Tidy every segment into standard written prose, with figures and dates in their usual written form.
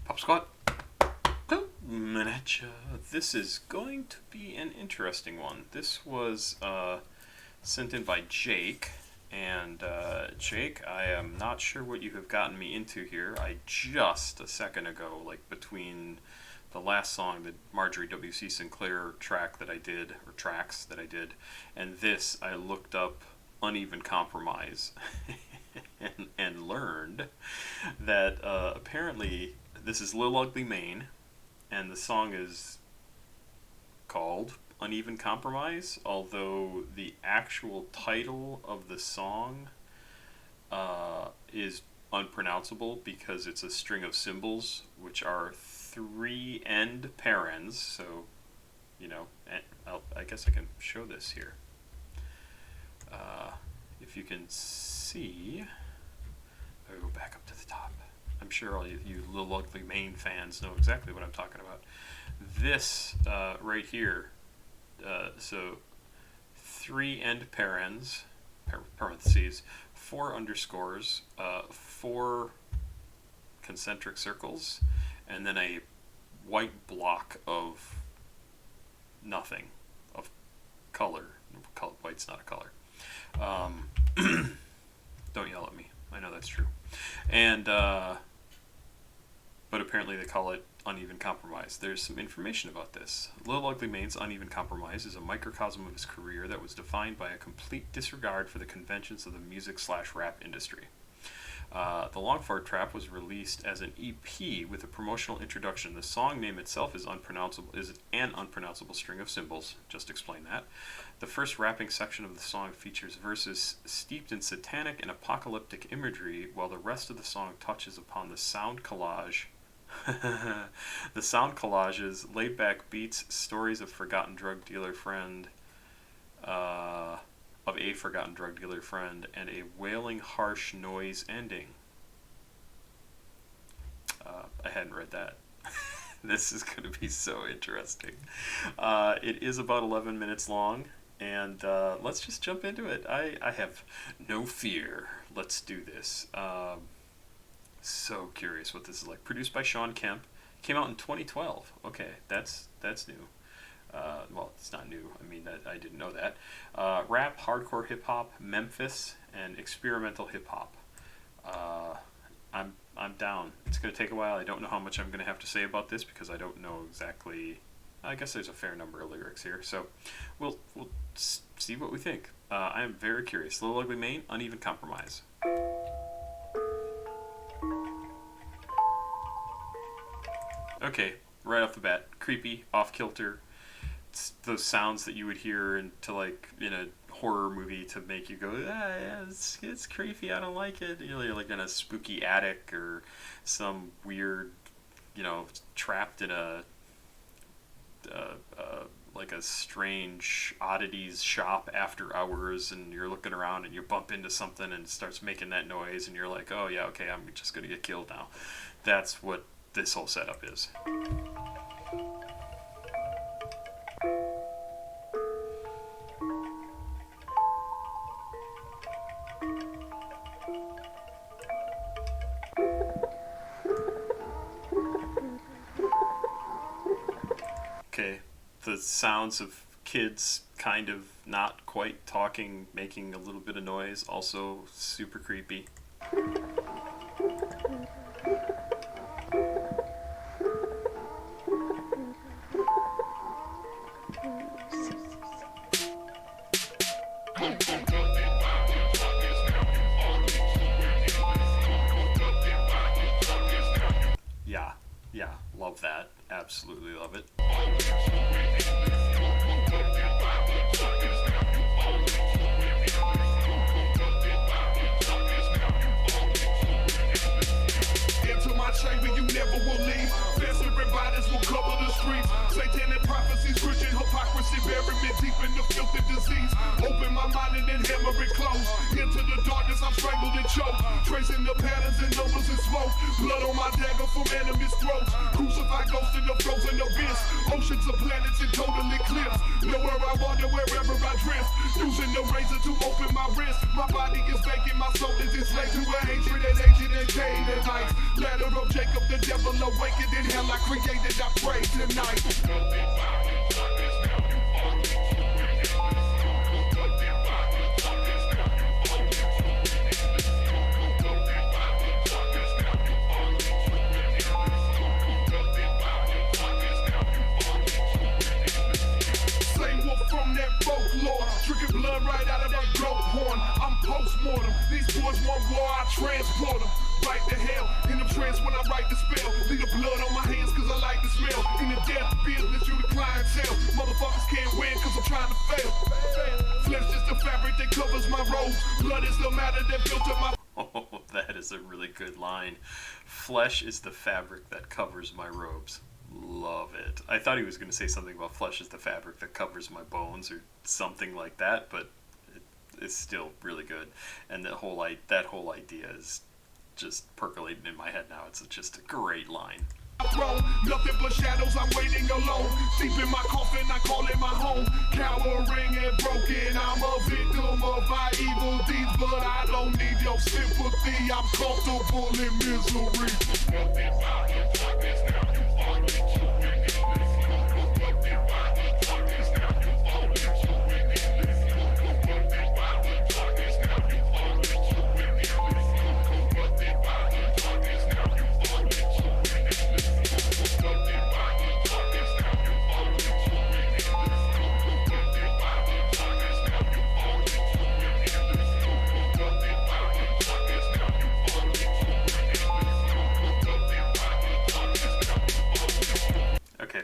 Pop Squat. Miniature. This is going to be an interesting one. This was sent in by Jake. And Jake, I am not sure what you have gotten me into here. I just a second ago, like between the last song, the Marjorie W.C. Sinclair track that I did, or tracks that I did, and this, I looked up Uneven Compromise and learned that apparently this is Lil Ugly Mane, and the song is called Uneven Compromise, although the actual title of the song is unpronounceable because it's a string of symbols, which are three end parens. So, I guess I can show this here. If you can see, I'll go back up to the top. I'm sure all you Lil Ugly Mane fans know exactly what I'm talking about. This right here, so three end parens, parentheses, 4 underscores, 4 concentric circles, and then a white block of nothing, of color. White's not a color. Don't yell at me. I know that's true. And but apparently they call it Uneven Compromise. There's some information about this. Lil Ugly Mane's Uneven Compromise is a microcosm of his career that was defined by a complete disregard for the conventions of the music/rap industry. The Long Fart Trap was released as an EP with a promotional introduction. The song name itself is an unpronounceable string of symbols. Just explain that. The first rapping section of the song features verses steeped in satanic and apocalyptic imagery, while the rest of the song touches upon the sound collage. The sound collages, laid-back beats, stories of forgotten drug dealer friend, and a wailing, harsh noise ending. I hadn't read that. This is going to be so interesting. It is about 11 minutes long, and let's just jump into it. I have no fear. Let's do this. So curious what this is like. Produced by Sean Kemp. Came out in 2012. Okay, that's new. Well, it's not new. I mean, I didn't know that. Rap, hardcore hip-hop, Memphis, and experimental hip-hop. I'm down. It's going to take a while. I don't know how much I'm going to have to say about this because I don't know exactly. I guess there's a fair number of lyrics here, so we'll see what we think. I am very curious. Lil Ugly Mane, Uneven Compromise. Okay, right off the bat, creepy, off-kilter. It's those sounds that you would hear in a horror movie to make you go, yeah, it's creepy, I don't like it. You're like in a spooky attic or some weird, trapped in a strange oddities shop after hours, and you're looking around and you bump into something and it starts making that noise, and you're like, oh yeah, okay, I'm just gonna get killed now. That's what this whole setup is. Okay, the sounds of kids kind of not quite talking, making a little bit of noise, also super creepy. Yeah, love that. Absolutely love it. Into my chamber you never will leave. Fierce everybody's will cover the streets. Satanic prophecies, Christian hypocrisy bury me deep in the filthy disease. Open my mind and then hammer it close. Into the darkness, I'm strangled and choked. Tracing the patterns and numbers and smoke. Blood on my dagger from enemies' throats. Crucified ghosts in the frozen abyss. Oceans of planets in total eclipse. Nowhere I wander, wherever I drift. Using the razor to open my wrist. My body is vacant, my soul is enslaved to a hatred and agent and Canaanites. Ladder of Jacob, the devil awakened in hell I created, I pray tonight. From that folklore, drinking blood right out of that goat horn. I'm post-mortem, these boys want war, I transport them. Right to hell, in the trance when I write the spell. Leave the blood on my hands cause I like the smell. In the death business, you the clientele. Motherfuckers can't win cause I'm trying to fail. Flesh is the fabric that covers my robes. Blood is the matter that filter my... Oh, that is a really good line. Flesh is the fabric that covers my robes. Love it. I thought he was going to say something about flesh is the fabric that covers my bones or something like that, but it's still really good. And that whole idea is just percolating in my head now. It's just a great line. Nothing but shadows, I'm waiting alone. Deep in my coffin, I call it my home. Cowering and broken, I'm a victim of my evil deeds, but I don't need your sympathy. I'm comfortable in misery.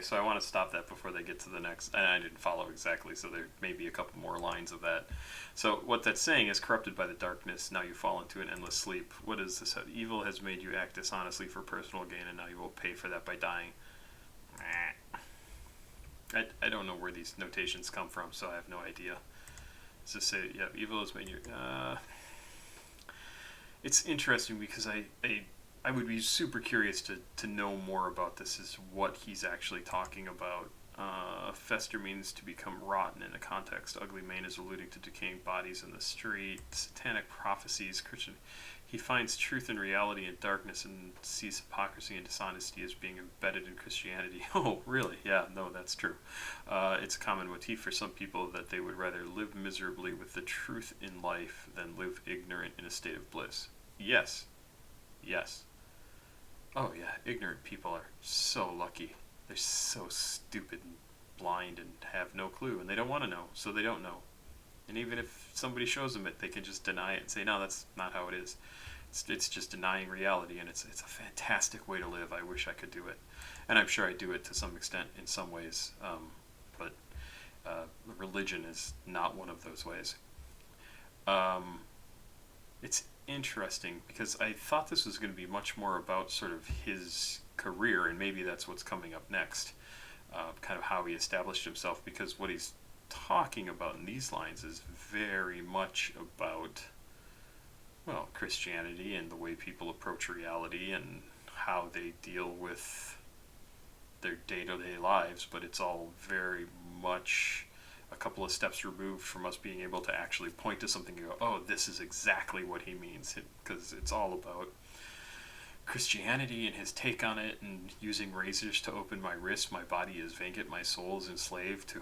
So I want to stop that before they get to the next, and I didn't follow exactly, so there may be a couple more lines of that. So what that's saying is, corrupted by the darkness, now you fall into an endless sleep. What is this? Evil has made you act dishonestly for personal gain, and now you will pay for that by dying. I don't know where these notations come from, so I have no idea. Does this say, yeah, evil has made you... It's interesting because I would be super curious to know more about this, is what he's actually talking about. Fester means to become rotten in a context. Ugly Mane is alluding to decaying bodies in the street. Satanic prophecies. Christian. He finds truth and reality in darkness and sees hypocrisy and dishonesty as being embedded in Christianity. Oh, really? Yeah, no, that's true. It's a common motif for some people that they would rather live miserably with the truth in life than live ignorant in a state of bliss. Yes. Yes. Oh yeah, ignorant people are so lucky. They're so stupid and blind and have no clue, and they don't want to know, so they don't know. And even if somebody shows them it, they can just deny it and say, no, that's not how it is. It's just denying reality, and it's a fantastic way to live. I wish I could do it. And I'm sure I do it to some extent in some ways, but religion is not one of those ways. It's interesting because I thought this was going to be much more about sort of his career, and maybe that's what's coming up next, kind of how he established himself, because what he's talking about in these lines is very much about, well, Christianity and the way people approach reality and how they deal with their day-to-day lives, but it's all very much a couple of steps removed from us being able to actually point to something and go, oh, this is exactly what he means, because it's all about Christianity and his take on it, and using razors to open my wrists. My body is vacant, my soul is enslaved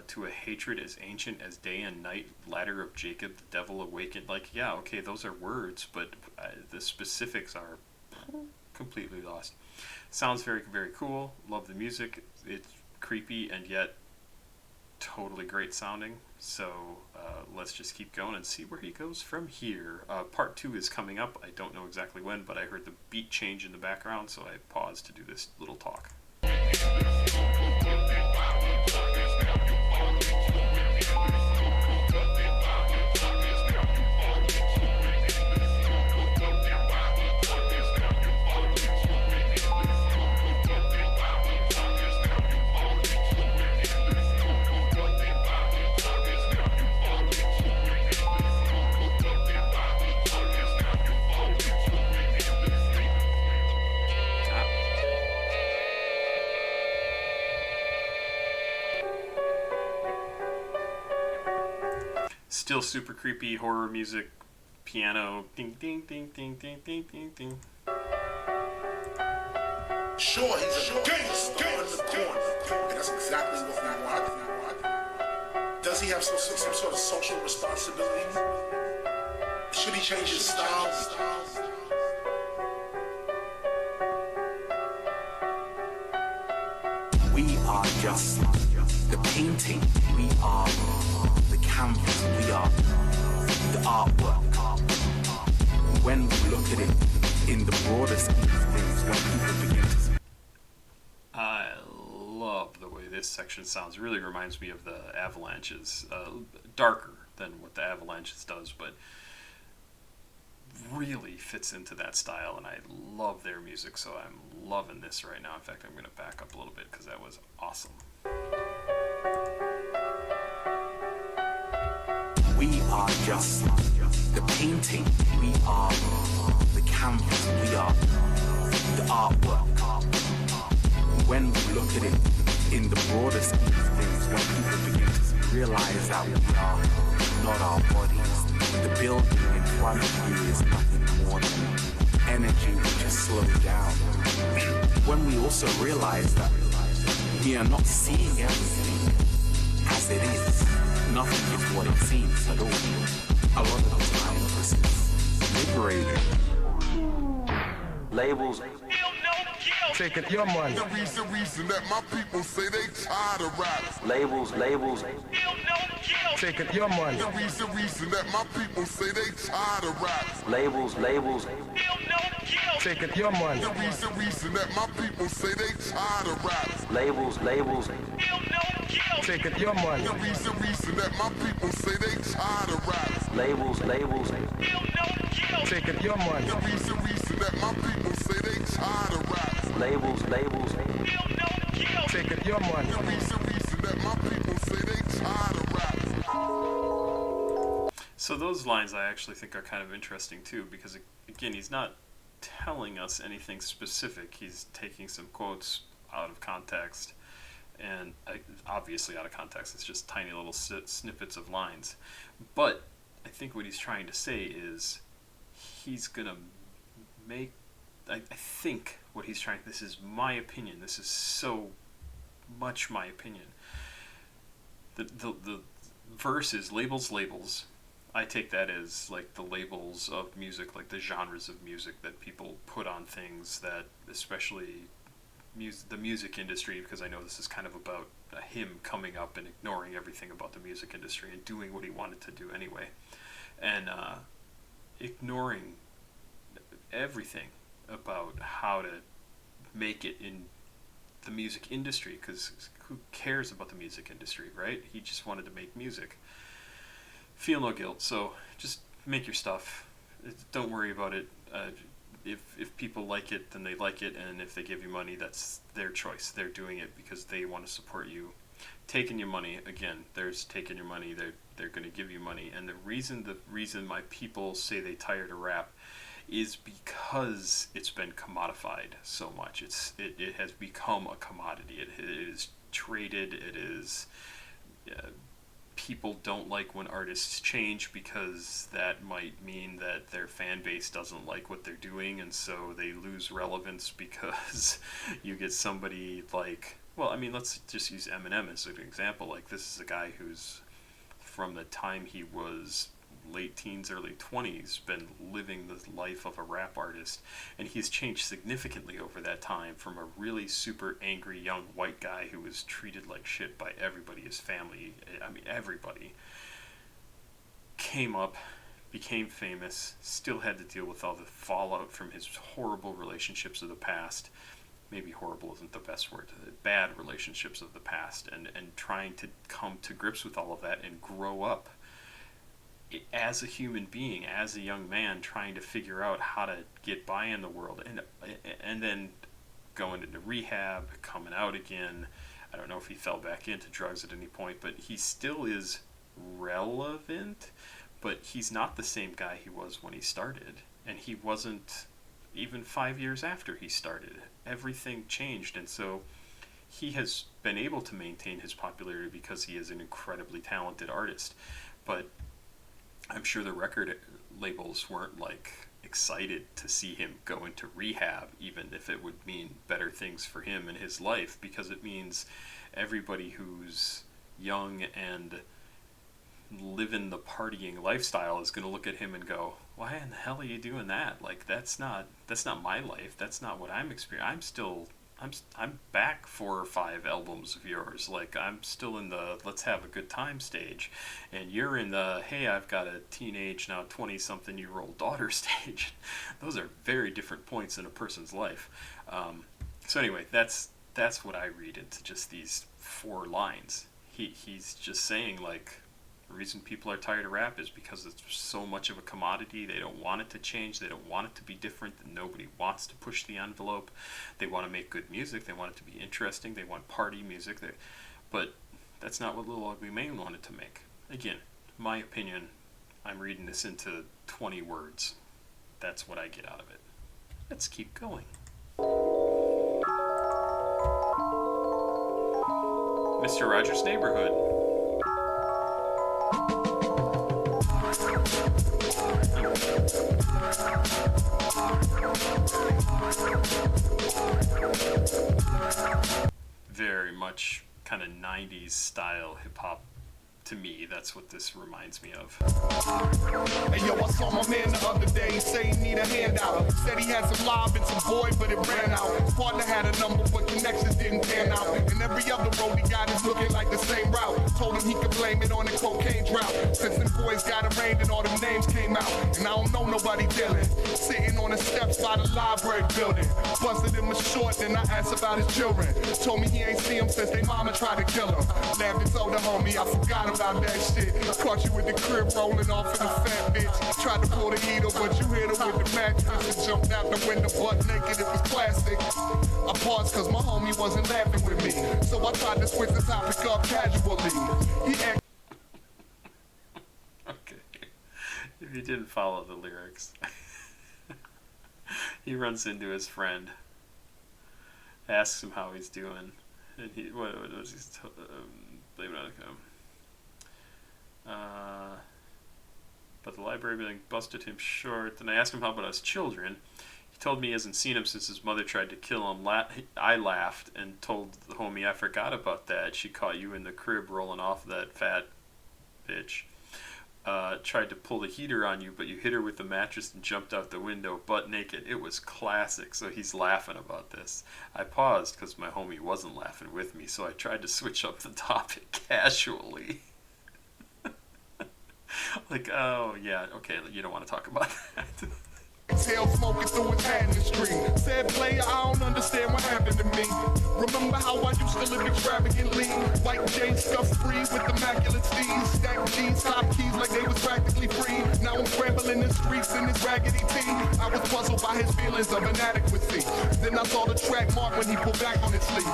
to a hatred as ancient as day and night. Ladder of Jacob, the devil awakened. Like, yeah, okay, those are words, but the specifics are completely lost. Sounds very, very cool. Love the music. It's creepy and yet totally great sounding. So let's just keep going and see where he goes from here. Part 2 is coming up. I don't know exactly when, but I heard the beat change in the background, so I paused to do this little talk. Still super creepy horror music, piano, ding ding ding ding ding ding ding ding. Sure, he's a gangster in the corner, and that's exactly what we want. Does he have some sort of social responsibility? Should he change his style? We are just the painting. We are the canvas. We are the artwork. When we look at it in the broader scheme of things, when people begin to see. I love the way this section sounds. It really reminds me of the Avalanches. Darker than what the Avalanches does, but really fits into that style, and I love their music, so I'm loving this right now. In fact, I'm going to back up a little bit because that was awesome. We are just the painting. We are the canvas. We are the artwork. When we look at it in the broader scheme of things, when people begin to realize that we are not our bodies, the building in front of you is nothing more than energy which has slowed down. When we also realize that we are not seeing everything as it is, nothing is what it seems at all. A lot of the time, this is liberating. Labels. Taking your money. The reason that my people say they tired of rap. Labels. Taking your money. The reason that my people say they tired of rap. Labels. Taking your money. The reason that my people say they tired of rap. Labels. Taking your money. The reason that my people say they tired of rap. Labels. Taking your money. The reason that my people say they tired of rap. Labels. Taking your money. The reason that my people say they tired of rap. So those lines I actually think are kind of interesting too, because again, he's not telling us anything specific. He's taking some quotes out of context, and obviously out of context, it's just tiny little snippets of lines. But I think what he's trying to say is he's gonna make. I think what he's trying. This is my opinion. This is so much my opinion. The verse is labels. I take that as like the labels of music, like the genres of music that people put on things, that especially the music industry, because I know this is kind of about him coming up and ignoring everything about the music industry and doing what he wanted to do anyway, and ignoring everything about how to make it in the music industry, because who cares about the music industry, right? He just wanted to make music. Feel no guilt, so just make your stuff. Don't worry about it. If people like it, then they like it, and if they give you money, that's their choice. They're doing it because they want to support you. Taking your money, again, there's taking your money. They're going to give you money, and the reason my people say they tired of rap is because it's been commodified so much. It has become a commodity. It is traded. It is. People don't like when artists change because that might mean that their fan base doesn't like what they're doing, and so they lose relevance because you get somebody like, well, I mean, let's just use Eminem as an example. Like, this is a guy who's, from the time he was late teens, early 20s, been living the life of a rap artist, and he's changed significantly over that time from a really super angry young white guy who was treated like shit by everybody, his family, I mean everybody, came up, became famous, still had to deal with all the fallout from his horrible relationships of the past. Maybe horrible isn't the best word, bad relationships of the past, and trying to come to grips with all of that and grow up as a human being, as a young man, trying to figure out how to get by in the world, and then going into rehab, coming out again. I don't know if he fell back into drugs at any point, but he still is relevant, but he's not the same guy he was when he started, and he wasn't even 5 years after he started. Everything changed, and so he has been able to maintain his popularity because he is an incredibly talented artist. But I'm sure the record labels weren't like excited to see him go into rehab, even if it would mean better things for him in his life, because it means everybody who's young and living the partying lifestyle is going to look at him and go, why in the hell are you doing that? Like, that's not my life. That's not what I'm experiencing. I'm back 4 or 5 albums of yours. Like, I'm still in the let's have a good time stage, and you're in the hey, I've got a teenage, now 20-something-year-old daughter stage. Those are very different points in a person's life. So anyway, that's what I read into just these 4 lines. He's just saying, like, the reason people are tired of rap is because it's so much of a commodity. They don't want it to change. They don't want it to be different. Nobody wants to push the envelope. They want to make good music. They want it to be interesting. They want party music. But that's not what Little Ugly Mane wanted to make. Again, my opinion, I'm reading this into 20 words. That's what I get out of it. Let's keep going. Mr. Rogers' Neighborhood. Very much kind of 90s style hip hop. To me, that's what this reminds me of. Hey yo, I saw my man the other day, say he need a handout. Said he had some live and some boy, but it ran out. His partner had a number, but connections didn't pan out. And every other road he got is looking like the same route. Told him he could blame it on the cocaine drought. Since them boys got arraigned and all them names came out. And I don't know nobody dealing. Sitting on the steps by the library building. Busted him a short, then I asked about his children. Told me he ain't see him since they mama tried to kill him. Laughed and told the homie I forgot about that shit. Caught you with the crib rolling off in a fat bitch. Tried to pull the heater, but you hit her with the mattress and jumped out the window butt naked. It was classic. I paused cause my homie wasn't laughing with me. So I tried to switch the topic up casually. He asked Okay. If you didn't follow the lyrics, he runs into his friend, asks him how he's doing, and what was he blame it on him. But the library building busted him short, and I asked him how about his children. He told me he hasn't seen him since his mother tried to kill him. I laughed and told the homie I forgot about that. She caught you in the crib rolling off that fat bitch. Tried to pull the heater on you, but you hit her with the mattress and jumped out the window butt naked. It was classic, so he's laughing about this. I paused because my homie wasn't laughing with me, so I tried to switch up the topic casually. Like, oh, yeah, okay, you don't want to talk about that. tail smoking through his hat in the street. Said player, I don't understand what happened to me. Remember how I used to live extravagantly? White jeans scuffed free with immaculate steeds. Stacked jeans, top keys like they was practically free. Now I'm scrambling the streets in this raggedy tee. I was puzzled by his feelings of inadequacy. Then I saw the track mark when he pulled back on his sleeve.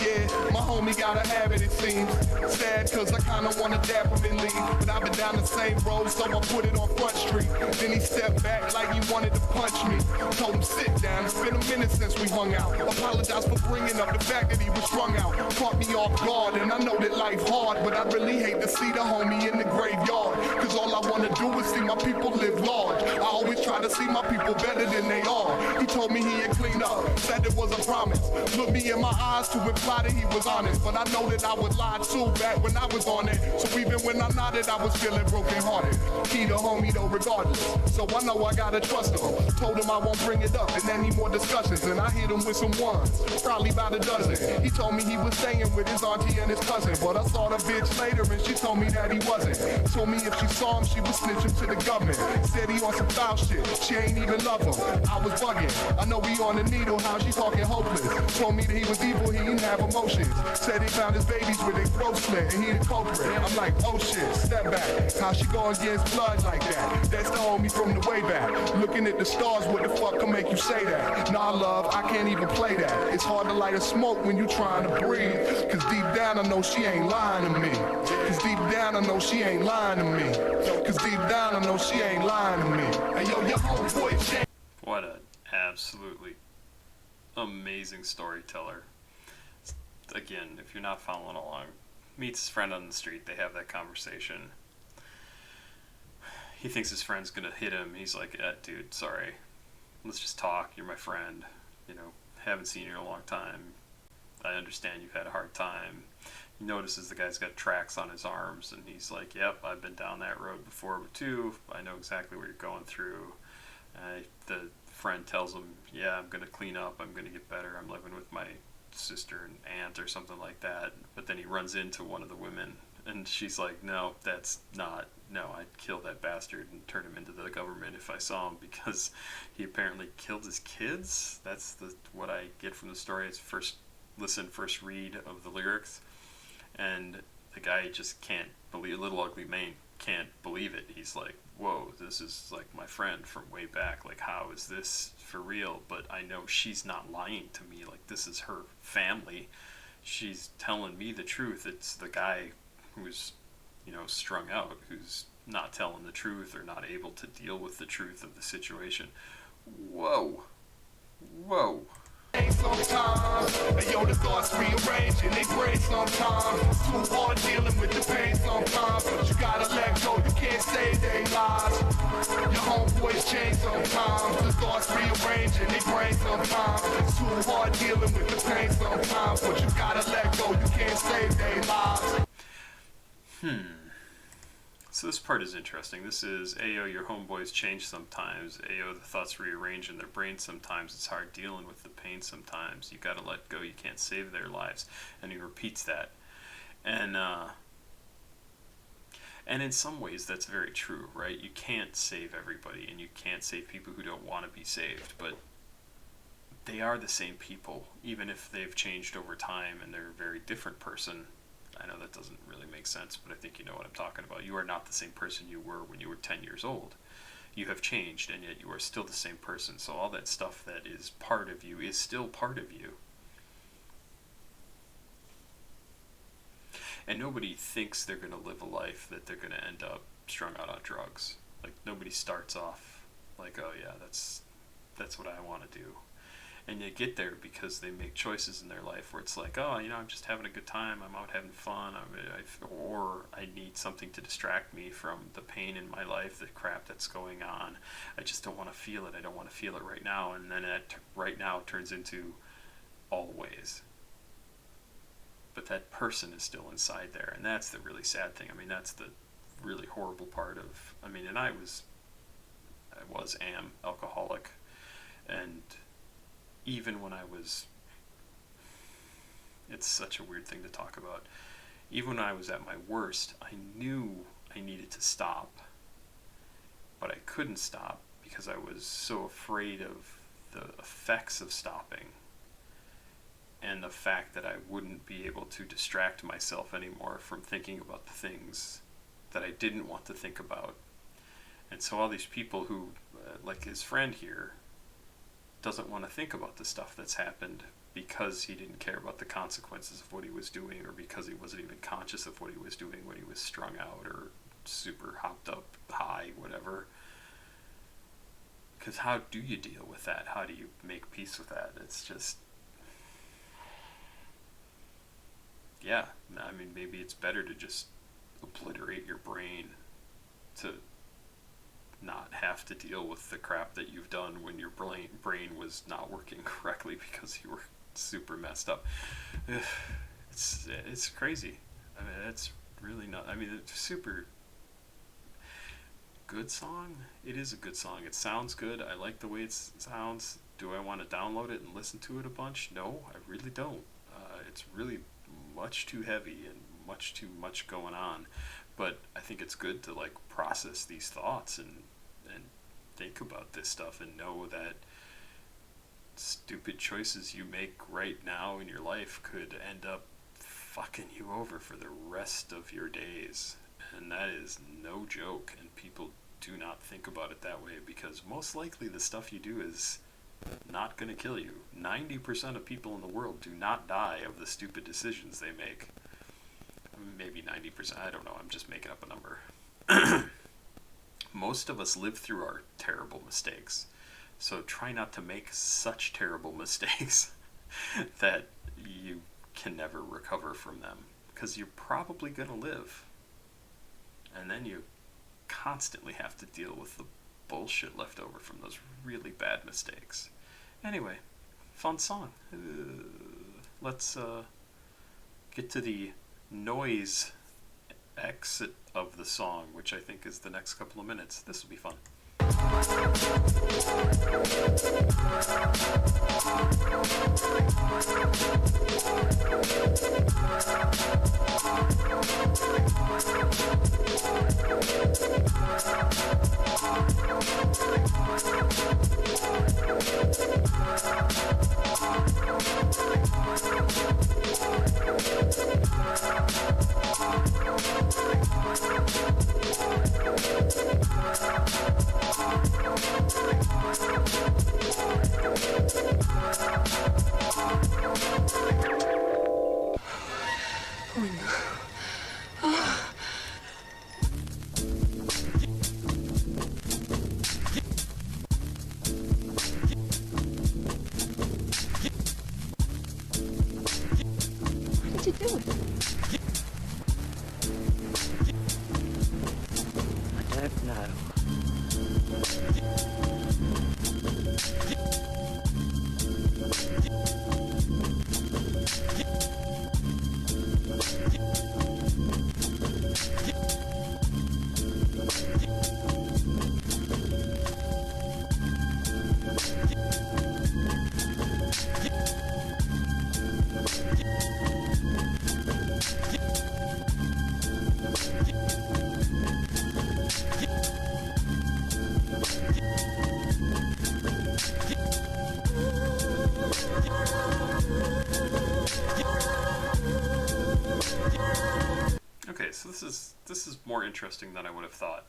Yeah, my homie got a habit it seems. Sad cause I kinda wanna dap him and leave. But I've been down the same road so I put it on Front Street. Then he stepped back like he wanted to punch me. Told him sit down, it's been a minute since we hung out. Apologize for bringing up the fact that he was strung out. Caught me off guard and I know that life hard. But I really hate to see the homie in the graveyard. Cause all I wanna do is see my people live large. I always try to see my people better than they are. He told me he'd clean up, said it was a promise. Looked me in my eyes to imply that he was honest. But I know that I would lie too back when I was on it. So even when I nodded, I was feeling broken hearted. He the homie though regardless. So I know I gotta trust him. Told him I won't bring it up in any more discussions. And I hit him with some ones, probably about a dozen. He told me he was staying with his auntie and his cousin. But I saw the bitch later and she told me that he wasn't. Told me if she saw him, she would snitch him to the government. Said he on some foul shit, she ain't even love him. I was bugging, I know he on the needle, how she talking hopeless. Told me that he was evil, he didn't have emotions. Said he found his babies with their throat slit and he the culprit. I'm like, oh shit, step back. How she go against blood like that? That's the homie from the way back. Looking at the stars, what the fuck can make you say that? Nah, love, I can't even play that. It's hard to light a smoke when you trying to breathe. Cause deep down I know she ain't lying to me. Cause deep down I know she ain't lying to me. Cause deep down I know she ain't lying to me. Hey yo, your homeboy Jay. What an absolutely amazing storyteller. Again, if you're not following along, meets his friend on the street, they have that conversation. he thinks his friend's gonna hit him. He's like, dude, sorry. Let's just talk. You're my friend. You know, haven't seen you in a long time. I understand you've had a hard time. He notices the guy's got tracks on his arms, and he's like, yep, I've been down that road before, but too, I know exactly what you're going through. The friend tells him, yeah, I'm going to clean up, I'm going to get better, I'm living with my sister and aunt or something like that. But then he runs into one of the women, and she's like, no, I'd kill that bastard and turn him into the government if I saw him, because he apparently killed his kids. That's what I get from the story. It's first read of the lyrics, and the guy just can't believe, Little Ugly Mane can't believe it. He's like, whoa, this is like my friend from way back, like how is this for real? But I know she's not lying to me, like this is her family, she's telling me the truth. It's the guy who's, you know, strung out, who's not telling the truth or not able to deal with the truth of the situation. Whoa. Sometimes, and yo, the thoughts rearrange in they brain sometimes. Too hard dealing with the pain sometimes, but you gotta let go, you can't save their lives. Your homeboys change sometimes, the thoughts rearrange in they brain sometimes. It's too hard dealing with the pain sometimes, but you gotta let go, you can't save their lives. So this part is interesting. This is, Ayo, your homeboys change sometimes. Ayo, the thoughts rearrange in their brains sometimes. It's hard dealing with the pain sometimes. You gotta let go. You can't save their lives. And he repeats that. And in some ways that's very true, right? You can't save everybody, and you can't save people who don't want to be saved. But they are the same people, even if they've changed over time and they're a very different person. I know that doesn't really make sense, but I think you know what I'm talking about. You are not the same person you were when you were 10 years old. You have changed, and yet you are still the same person. So all that stuff that is part of you is still part of you. And nobody thinks they're going to live a life that they're going to end up strung out on drugs. Like, nobody starts off like, oh yeah, that's what I want to do. And they get there because they make choices in their life where it's like, oh, you know, I'm just having a good time, I'm out having fun, or I need something to distract me from the pain in my life, the crap that's going on. I just don't want to feel it. I don't want to feel it right now. And then that right now turns into always. But that person is still inside there, and that's the really sad thing. I mean, that's the really horrible part of, I mean, and I am alcoholic, and even when I was, it's such a weird thing to talk about, even when I was at my worst, I knew I needed to stop, but I couldn't stop because I was so afraid of the effects of stopping, and the fact that I wouldn't be able to distract myself anymore from thinking about the things that I didn't want to think about. And so all these people who, like his friend here, doesn't want to think about the stuff that's happened because he didn't care about the consequences of what he was doing, or because he wasn't even conscious of what he was doing when he was strung out or super hopped up, high, whatever. Because how do you deal with that? How do you make peace with that? It's just, yeah, I mean, maybe it's better to just obliterate your brain to not have to deal with the crap that you've done when your brain was not working correctly because you were super messed up. It's crazy. I mean, it's really not, I mean, it's super good song. It is a good song. It sounds good. I like the way it sounds. Do I want to download it and listen to it a bunch? No, I really don't. It's really much too heavy and much too much going on. But I think it's good to like process these thoughts and think about this stuff and know that stupid choices you make right now in your life could end up fucking you over for the rest of your days. And that is no joke, and people do not think about it that way, because most likely the stuff you do is not going to kill you. 90% of people in the world do not die of the stupid decisions they make. Maybe 90%, I don't know, I'm just making up a number. Most of us live through our terrible mistakes, so try not to make such terrible mistakes that you can never recover from them, because you're probably going to live, and then you constantly have to deal with the bullshit left over from those really bad mistakes. Anyway, fun song. Let's get to the noise exit of the song, which I think is the next couple of minutes. This will be fun. What did you do with it? I don't know. Okay, so this is more interesting than I would have thought.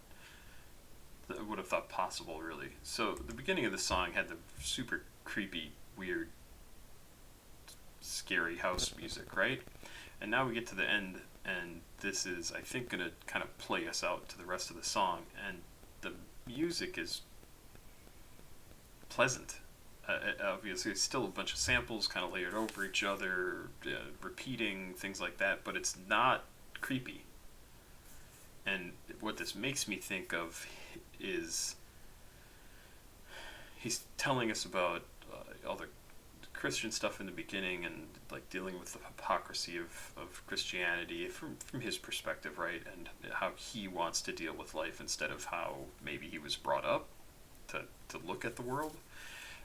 I would have thought possible, really. So the beginning of the song had the super creepy, weird, scary house music, right? And now we get to the end, and this is, I think, going to kind of play us out to the rest of the song. And the music is pleasant. Obviously, it's still a bunch of samples kind of layered over each other, repeating, things like that, but it's not creepy. And what this makes me think of is he's telling us about all the Christian stuff in the beginning and like dealing with the hypocrisy of Christianity from his perspective, right? And how he wants to deal with life instead of how maybe he was brought up to look at the world,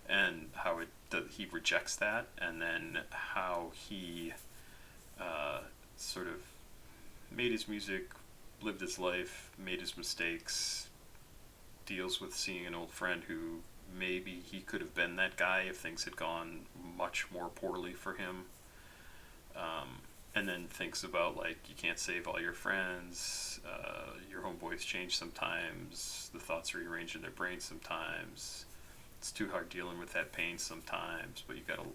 and how he rejects that, and then how he sort of made his music, lived his life, made his mistakes, deals with seeing an old friend who maybe he could have been that guy if things had gone much more poorly for him, and then thinks about like you can't save all your friends, your homeboys change sometimes, the thoughts rearrange in their brain sometimes, it's too hard dealing with that pain sometimes, but you gotta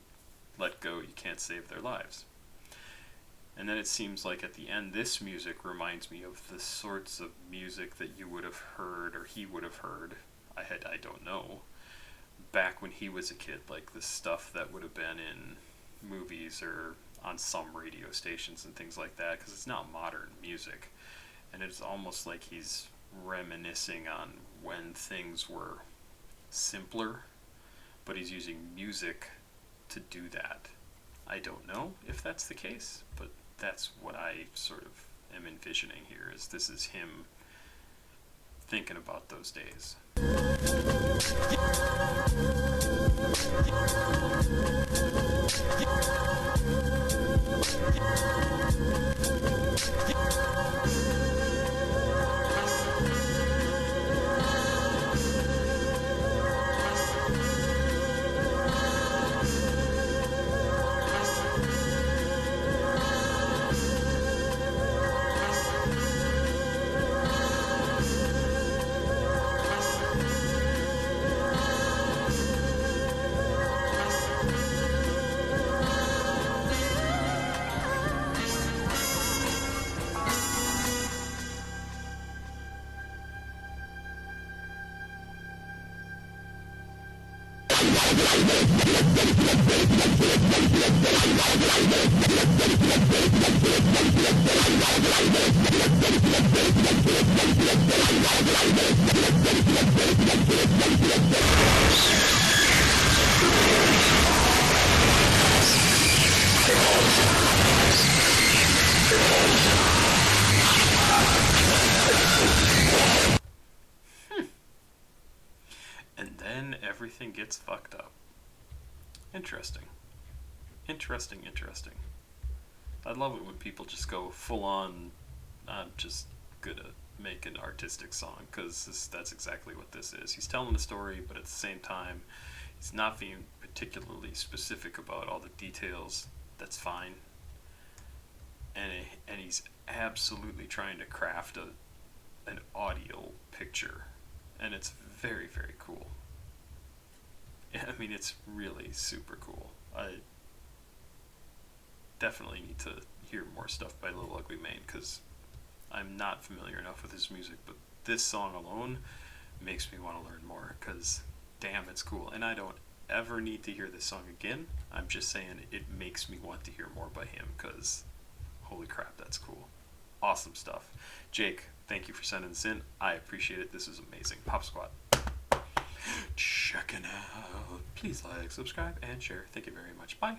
let go, you can't save their lives. And then it seems like at the end, this music reminds me of the sorts of music that you would have heard, or he would have heard, I don't know, back when he was a kid, like the stuff that would have been in movies or on some radio stations and things like that, because it's not modern music. And it's almost like he's reminiscing on when things were simpler, but he's using music to do that. I don't know if that's the case, but that's what I sort of am envisioning here, is this is him thinking about those days. And then everything gets fucked up. Interesting. Interesting. I love it when people just go full on, I'm just gonna make an artistic song, because that's exactly what this is. He's telling a story, but at the same time, he's not being particularly specific about all the details. That's fine. And he's absolutely trying to craft an audio picture, and it's very, very cool. I mean, it's really super cool. I definitely need to hear more stuff by Little Ugly Mane, because I'm not familiar enough with his music, but this song alone makes me want to learn more, because damn, it's cool. And I don't ever need to hear this song again. I'm just saying it makes me want to hear more by him, because holy crap, that's cool. Awesome stuff. Jake, thank you for sending this in. I appreciate it. This is amazing. Pop Squat, checking out. Please like, subscribe, and share. Thank you very much. Bye.